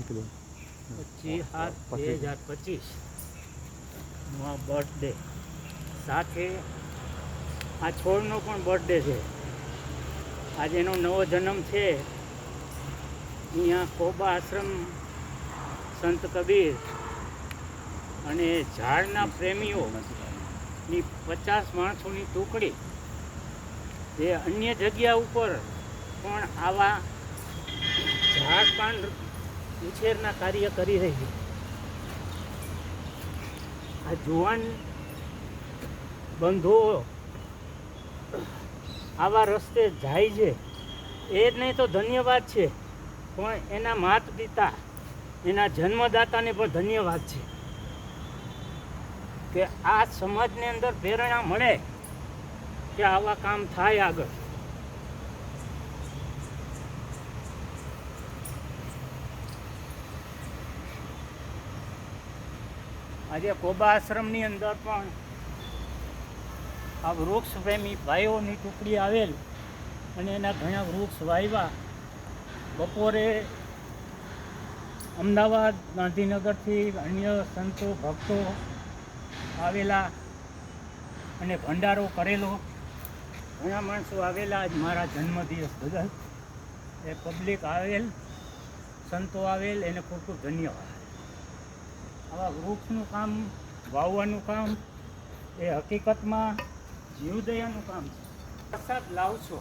25/7/2025 birthday સાથે આ છોડનો પણ બર્થડે છે. આજે એનો નવો જન્મ છે. અહીંયા કોબા આશ્રમ સંત કબીર અને ઝાડના પ્રેમીઓની 50 માણસોની ટુકડી જે અન્ય જગ્યા ઉપર પણ આવા ઝાડ પાન ઉછેરના કાર્ય કરી રહી છે. આ જુવાન બંધુઓ આવા રસ્તે જાય છે એ જ નહીં તો ધન્યવાદ છે, પણ એના માતા પિતા એના જન્મદાતાને પણ ધન્યવાદ છે કે આ સમાજની અંદર પ્રેરણા મળે કે આવા કામ થાય આગળ. આજે કોબા આશ્રમની અંદર પણ આ વૃક્ષ પ્રેમી ભાઈઓની ટુકડી આવેલ અને એના ઘણા વૃક્ષ વાવ્યા. બપોરે અમદાવાદ ગાંધીનગરથી અન્ય સંતો ભક્તો આવેલા અને ભંડારો કરેલો. ઘણા માણસો આવેલા આજ મારા જન્મદિવસ બદલ. એ પબ્લિક આવેલ, સંતો આવેલ, એને ખૂબ ખૂબ ધન્યવાદ. આવા વૃક્ષનું કામ, વાવવાનું કામ એ હકીકતમાં જીવદયાનું કામ છે. વરસાદ લાવશો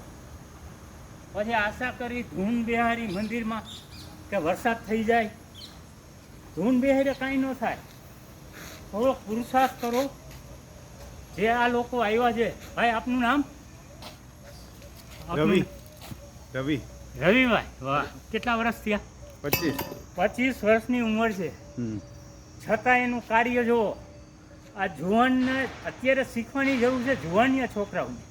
પછી આશા કરી ધૂન બિહારી મંદિરમાં કે વરસાદ થઈ જાય. ધૂન બિહારી કાંઈ ન થાય. થોડોક પુરુષાર્થ કરો. જે આ લોકો આવ્યા છે, ભાઈ આપનું નામ? રવિભાઈ. વાહ, કેટલા વર્ષ થયા? 25 વર્ષની ઉંમર છે. છતાં એનું કાર્ય જુઓ. આ જુવાનને અત્યારે શીખવાની જરૂર છે, જુવાનિયા છોકરાઓને.